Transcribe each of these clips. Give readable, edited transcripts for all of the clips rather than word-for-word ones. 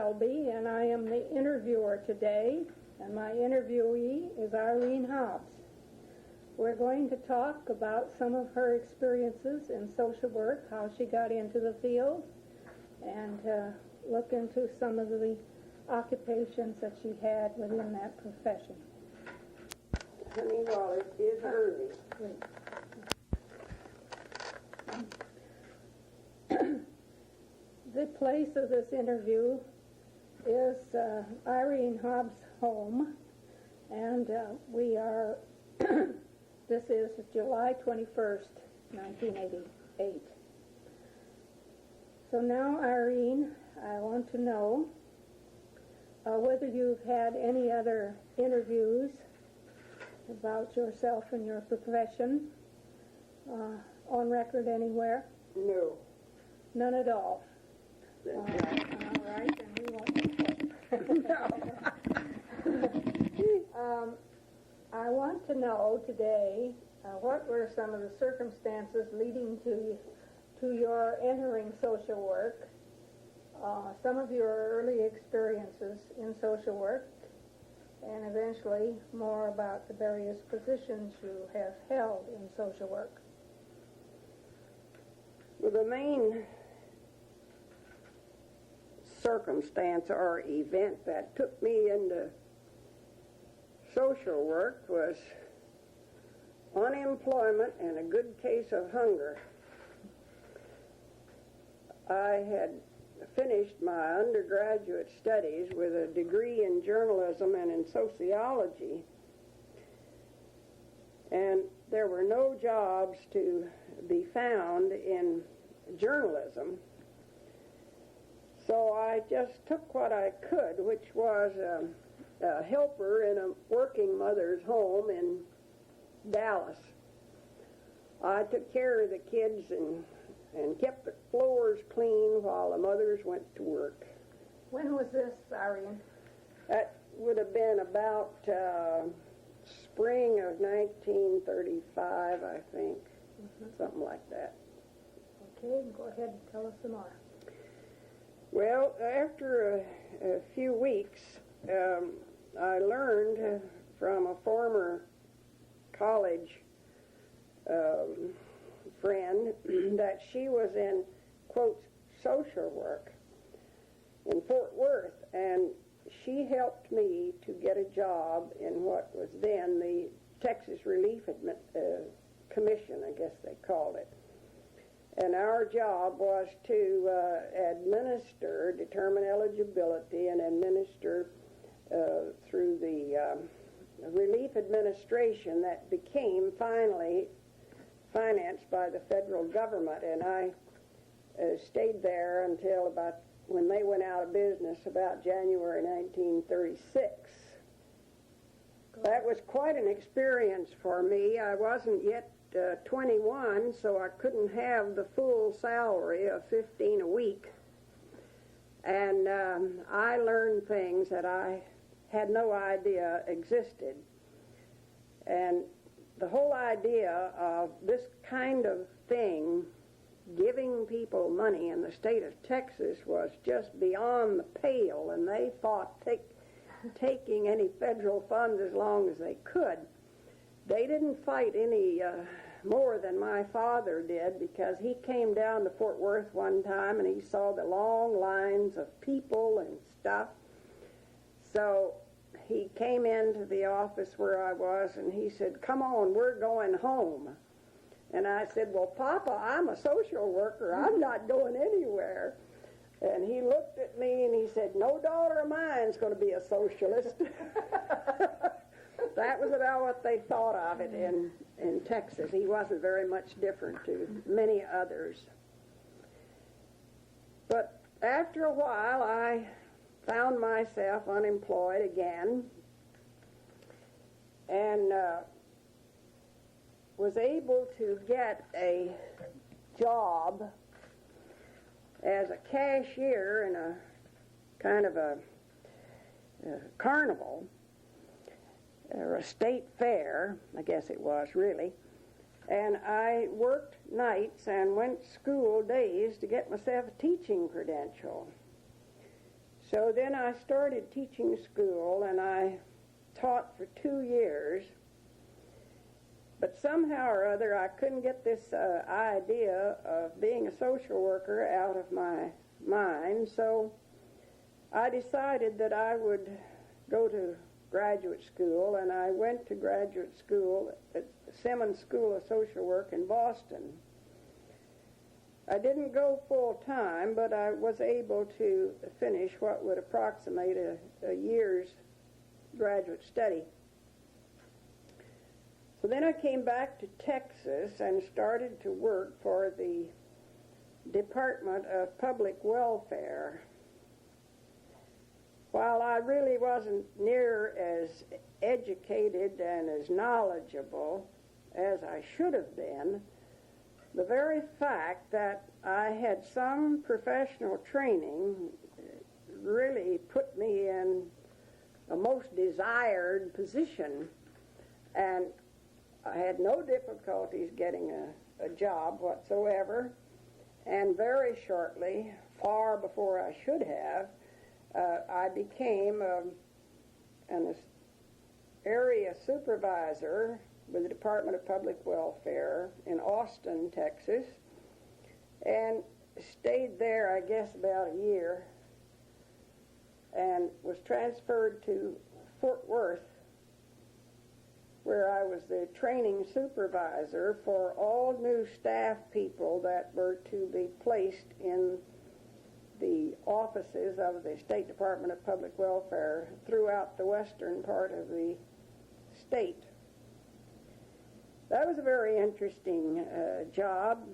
Selby, and I am the interviewer today, and my interviewee is Irene Hobbs. We're going to talk about some of her experiences in social work, how she got into the field, and look into some of the occupations that she had within that profession. Honey, well, it is early. The place of this interview is Irene Hobbs' home, and we are, this is July 21st, 1988. So now, Irene, I want to know whether you've had any other interviews about yourself and your profession on record anywhere? No. None at all. All right, then we won't. I want to know today what were some of the circumstances leading to your entering social work, some of your early experiences in social work, and eventually more about the various positions you have held in social work. Well, the main circumstance or event that took me into social work was unemployment and a good case of hunger. I had finished my undergraduate studies with a degree in journalism and in sociology, and there were no jobs to be found in journalism. So I just took what I could, which was a helper in a working mother's home in Dallas. I took care of the kids and kept the floors clean while the mothers went to work. When was this, Irene? That would have been about spring of 1935, I think, something like that. Okay, go ahead and tell us some more. Well, after a few weeks, I learned from a former college friend that she was in, quote, social work in Fort Worth, and she helped me to get a job in what was then the Texas Relief Commission, I guess they called it. And our job was to determine eligibility, and administer through the relief administration that became finally financed by the federal government. And I stayed there until about when they went out of business about January 1936. That was quite an experience for me. I wasn't yet 21, so I couldn't have the full salary of $15 a week. And I learned things that I had no idea existed. And the whole idea of this kind of thing, giving people money in the state of Texas, was just beyond the pale, and they fought taking any federal funds as long as they could. They didn't fight any more than my father did, because he came down to Fort Worth one time and he saw the long lines of people and stuff. So he came into the office where I was and he said, "Come on, we're going home." And I said, "Well, Papa, I'm a social worker. I'm not going anywhere." And he looked at me and he said, "No daughter of mine's going to be a socialist." That was about what they thought of it in Texas. He wasn't very much different to many others. But after a while, I found myself unemployed again, and was able to get a job as a cashier in a kind of a carnival, or a state fair, I guess it was really. And I worked nights and went to school days to get myself a teaching credential. So then I started teaching school, and I taught for 2 years. But somehow or other, I couldn't get this idea of being a social worker out of my mind. So I decided that I would go to graduate school, and I went to graduate school at Simmons School of Social Work in Boston. I didn't go full time, but I was able to finish what would approximate a year's graduate study. So then I came back to Texas and started to work for the Department of Public Welfare. While I really wasn't near as educated and as knowledgeable as I should have been, the very fact that I had some professional training really put me in a most desired position, and I had no difficulties getting a job whatsoever, and very shortly, far before I should have, I became an area supervisor with the Department of Public Welfare in Austin, Texas, and stayed there, I guess, about a year, and was transferred to Fort Worth, where I was the training supervisor for all new staff people that were to be placed in the offices of the State Department of Public Welfare throughout the western part of the state. That was a very interesting job.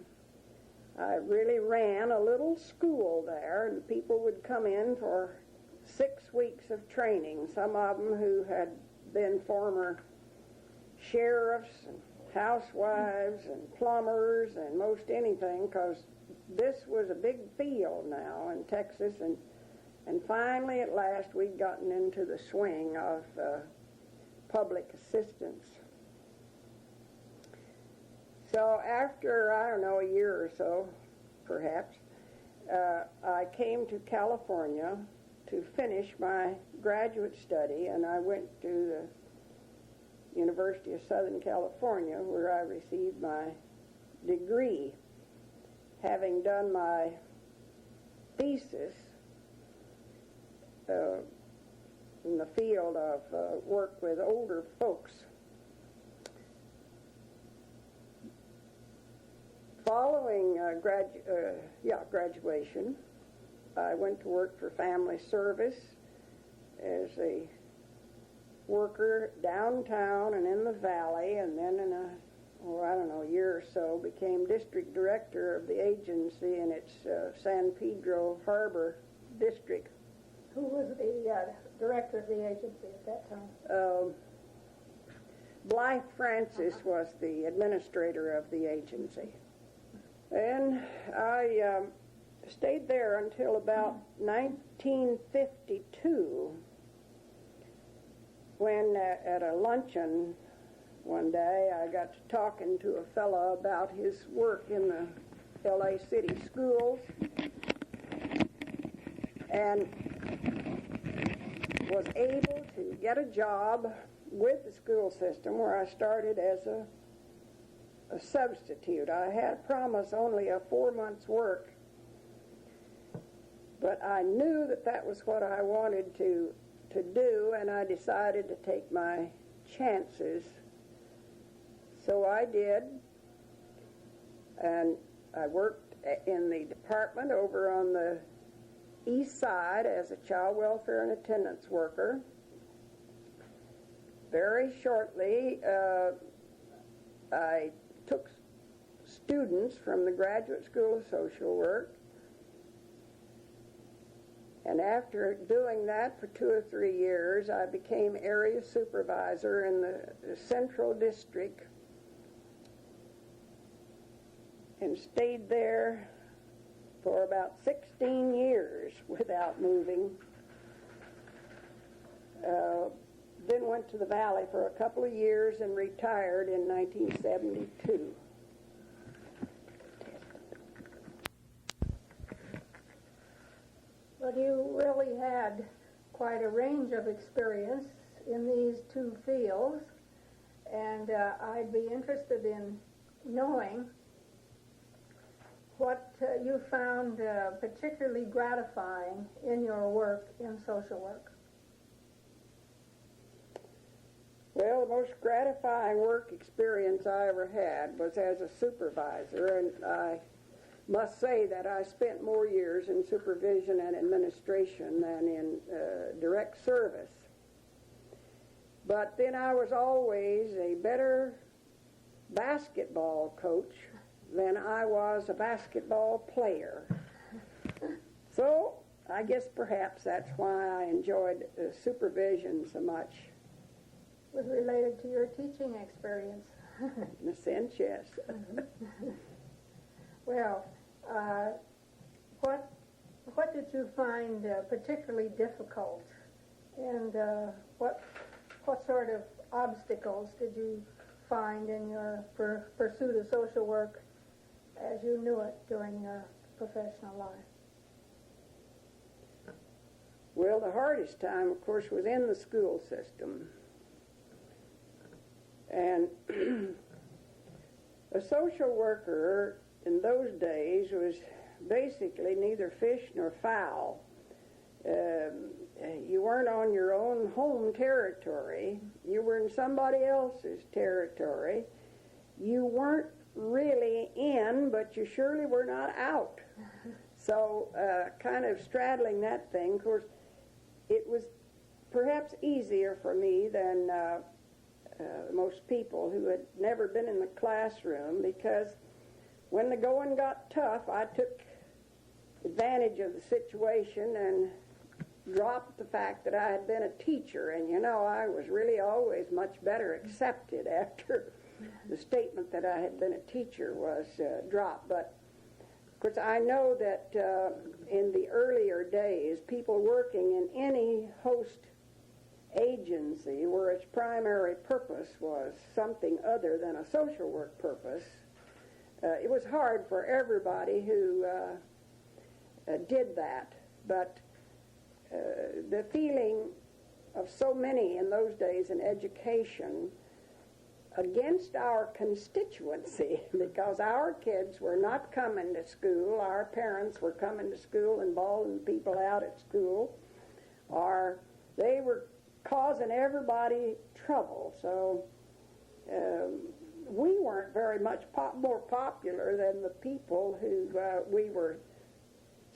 I really ran a little school there, and people would come in for 6 weeks of training, some of them who had been former sheriffs and housewives and plumbers and most anything, because this was a big field now in Texas, and finally at last we'd gotten into the swing of public assistance. So after, I don't know, a year or so, perhaps, I came to California to finish my graduate study, and I went to the University of Southern California, where I received my degree, having done my thesis in the field of work with older folks. Following graduation, I went to work for Family Service as a worker downtown and in the valley, and then in a year or so became district director of the agency in its San Pedro Harbor district. Who was the director of the agency at that time? Blythe Francis was the administrator of the agency. And I stayed there until about 1952, when at a luncheon one day I got to talking to a fellow about his work in the LA City schools, and was able to get a job with the school system where I started as a substitute. I had promised only a 4 months work, but I knew that was what I wanted to do, and I decided to take my chances. So I did, and I worked in the department over on the east side as a child welfare and attendance worker. Very shortly, I took students from the Graduate School of Social Work, and after doing that for 2 or 3 years, I became area supervisor in the Central District and stayed there for about 16 years without moving. Then went to the Valley for a couple of years and retired in 1972. Well, you really had quite a range of experience in these two fields, and I'd be interested in knowing what you found particularly gratifying in your work in social work. Well, the most gratifying work experience I ever had was as a supervisor, and I must say that I spent more years in supervision and administration than in direct service. But then I was always a better basketball coach than I was a basketball player. So I guess perhaps that's why I enjoyed supervision so much. Was related to your teaching experience. In a sense, yes. Well, what did you find particularly difficult, and what sort of obstacles did you find in your pursuit of social work as you knew it during your professional life? Well, the hardest time, of course, was in the school system. And a social worker in those days was basically neither fish nor fowl. You weren't on your own home territory. You were in somebody else's territory. You weren't really in, but you surely were not out. So kind of straddling that thing, of course, it was perhaps easier for me than most people who had never been in the classroom, because when the going got tough, I took advantage of the situation and dropped the fact that I had been a teacher. And, you know, I was really always much better accepted after the statement that I had been a teacher was dropped. But, of course, I know that in the earlier days, people working in any host agency where its primary purpose was something other than a social work purpose, it was hard for everybody who did that. But the feeling of so many in those days in education against our constituency, because our kids were not coming to school, our parents were coming to school and bawling people out at school, or they were causing everybody trouble. So we weren't very much more popular than the people who we were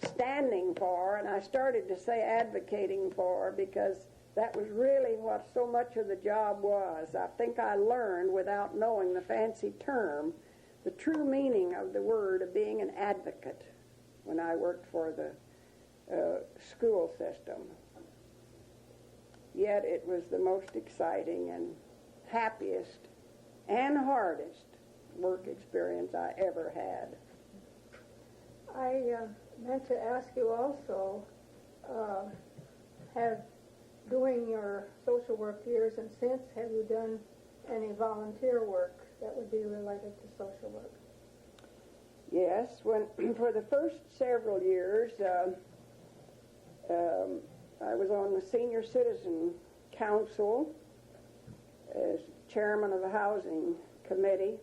standing for, and I started to say advocating for, because that was really what so much of the job was. I think I learned, without knowing the fancy term, the true meaning of the word of being an advocate when I worked for the school system. Yet it was the most exciting and happiest and hardest work experience I ever had. I meant to ask you also, doing your social work years and since, have you done any volunteer work that would be related to social work? Yes, for the first several years, I was on the Senior Citizen Council as chairman of the Housing Committee.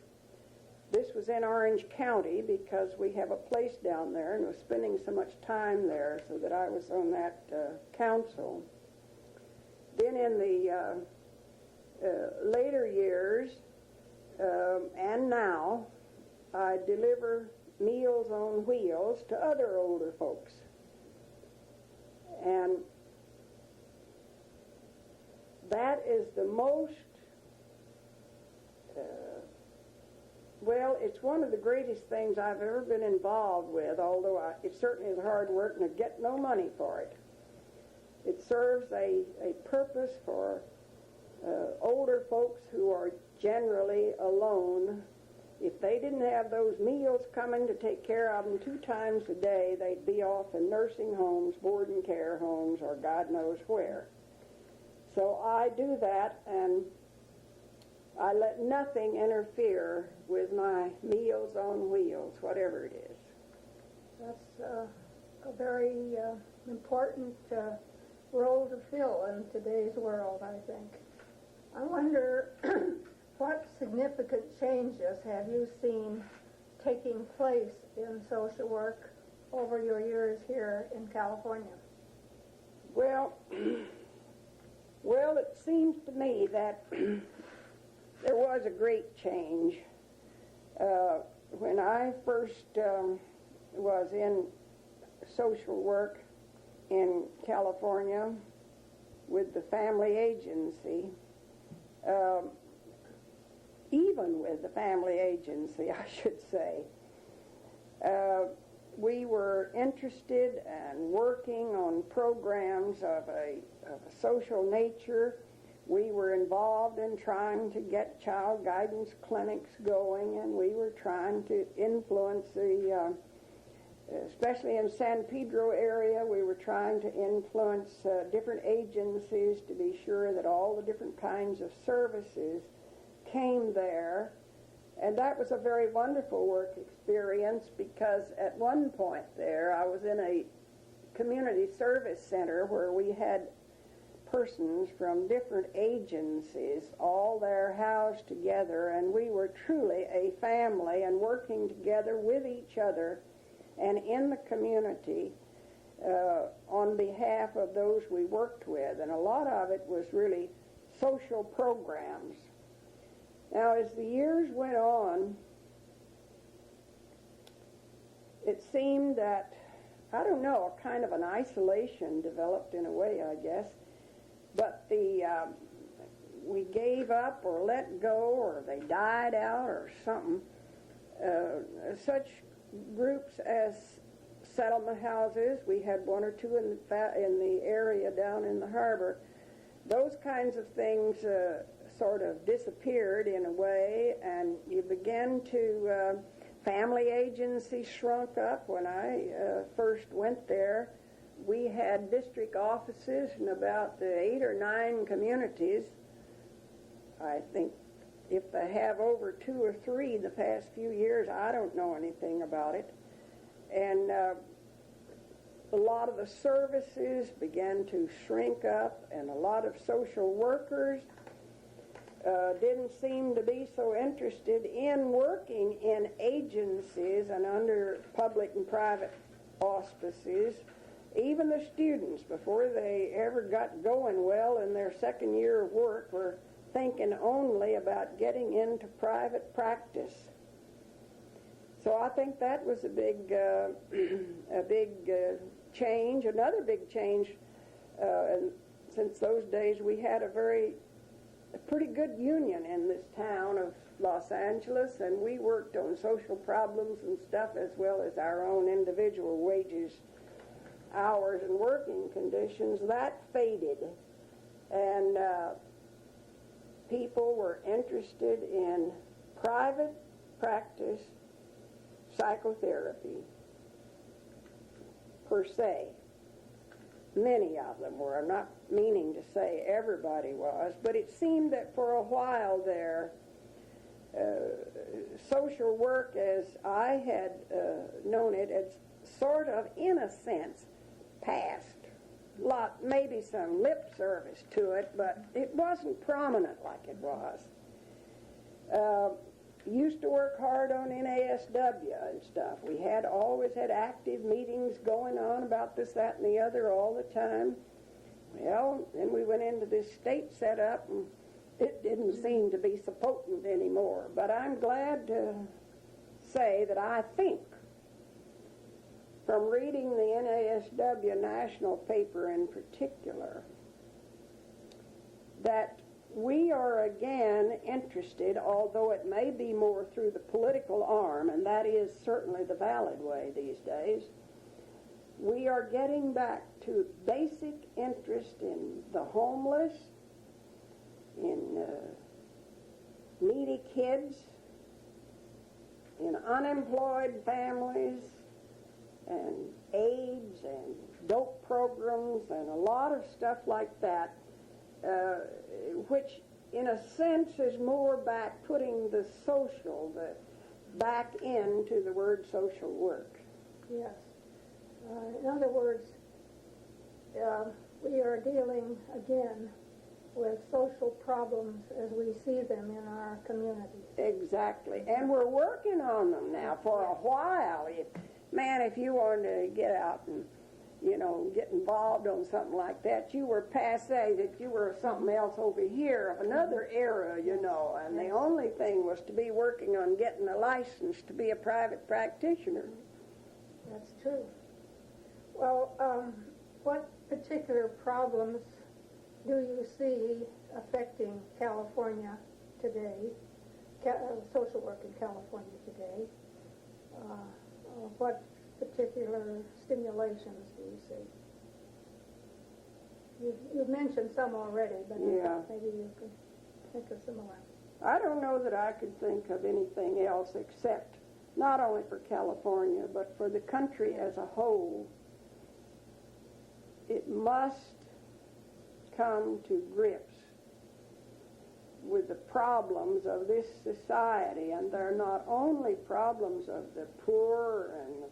This was in Orange County because we have a place down there and was spending so much time there, so that I was on that council. Then in the later years, and now, I deliver Meals on Wheels to other older folks. And that is the most, well, it's one of the greatest things I've ever been involved with, although it certainly is hard work and I get no money for it. It serves a purpose for older folks who are generally alone. If they didn't have those meals coming to take care of them 2 times a day, they'd be off in nursing homes, board and care homes, or God knows where. So I do that, and I let nothing interfere with my Meals on Wheels, whatever it is. That's a very important role to fill in today's world, I think. I wonder what significant changes have you seen taking place in social work over your years here in California? Well, it seems to me that there was a great change. When I first was in social work in California with the family agency, even with the family agency, I should say, we were interested and working on programs of a social nature. We were involved in trying to get child guidance clinics going, and we were trying to influence especially in San Pedro area, we were trying to influence different agencies to be sure that all the different kinds of services came there. And that was a very wonderful work experience, because at one point there I was in a community service center where we had persons from different agencies all there housed together, and we were truly a family and working together with each other and in the community on behalf of those we worked with. And a lot of it was really social programs. Now, as the years went on, it seemed that, I don't know, a kind of an isolation developed in a way, I guess. But we gave up or let go, or they died out or something. Such groups as settlement houses, we had one or two in the area down in the harbor. Those kinds of things sort of disappeared in a way, and you began to, family agencies shrunk up. When I first went there, we had district offices in about 8 or 9 communities. I think if they have over 2 or 3 the past few years, I don't know anything about it. And a lot of the services began to shrink up, and a lot of social workers didn't seem to be so interested in working in agencies and under public and private auspices. Even the students, before they ever got going well in their second year of work, were thinking only about getting into private practice. So I think that was a big change. Another big change, and since those days we had a pretty good union in this town of Los Angeles, and we worked on social problems and stuff as well as our own individual wages, hours, and working conditions. That faded, and people were interested in private practice psychotherapy per se. Many of them were. I'm not meaning to say everybody was, but it seemed that for a while there, social work as I had known it had sort of, in a sense, passed. Maybe some lip service to it, but it wasn't prominent like it was. Used to work hard on NASW and stuff. We always had active meetings going on about this, that, and the other all the time. Well, then we went into this state setup, and it didn't seem to be so potent anymore. But I'm glad to say that I think, from reading the NASW national paper in particular, that we are again interested, although it may be more through the political arm, and that is certainly the valid way these days, we are getting back to basic interest in the homeless, in needy kids, in unemployed families, and AIDS and dope programs and a lot of stuff like that, which in a sense is more back putting the social back into the word social work. Yes. In other words, we are dealing again with social problems as we see them in our communities. Exactly. And we're working on them now for a while. If you wanted to get out and, get involved on something like that, you were passe, that you were something else over here of another era, and the only thing was to be working on getting a license to be a private practitioner. That's true. Well, what particular problems do you see affecting California today, social work in California today? What particular stimulations do you see? You've mentioned some already, but maybe you could think of some more. I don't know that I could think of anything else except, not only for California, but for the country as a whole, it must come to grips with the problems of this society, and they're not only problems of the poor and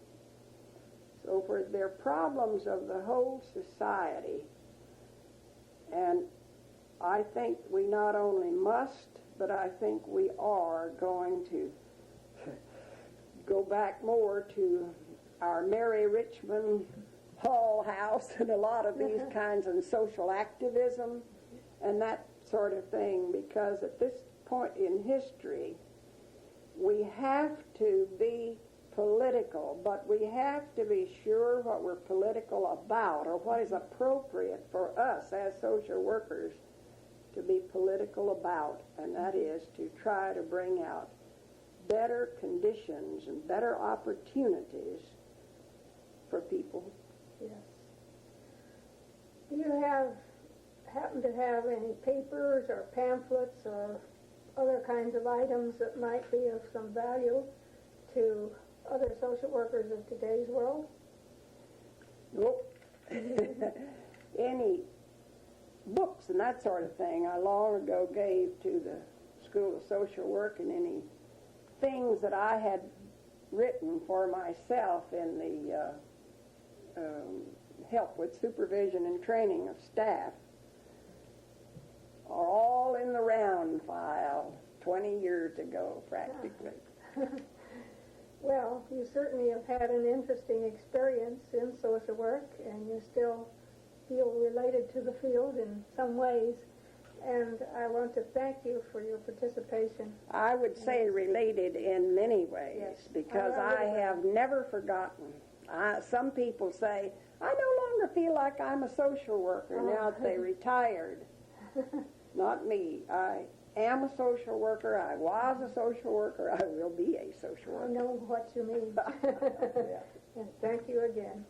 so forth, they're problems of the whole society. And I think we not only must, but I think we are going to go back more to our Mary Richmond Hall House and a lot of these kinds of social activism and that sort of thing, because at this point in history, we have to be political, but we have to be sure what we're political about or what is appropriate for us as social workers to be political about, and that is to try to bring out better conditions and better opportunities for people. Yes. Do you happen to have any papers or pamphlets or other kinds of items that might be of some value to other social workers of today's world? Nope. Any books and that sort of thing I long ago gave to the School of Social Work, and any things that I had written for myself in the help with supervision and training of staff are all in the round file 20 years ago, practically. Well, you certainly have had an interesting experience in social work, and you still feel related to the field in some ways, and I want to thank you for your participation. I would say related in many ways, because I have never forgotten. Some people say, I no longer feel like I'm a social worker now that they retired. Not me. I am a social worker. I was a social worker. I will be a social worker. I know what you mean. And thank you again.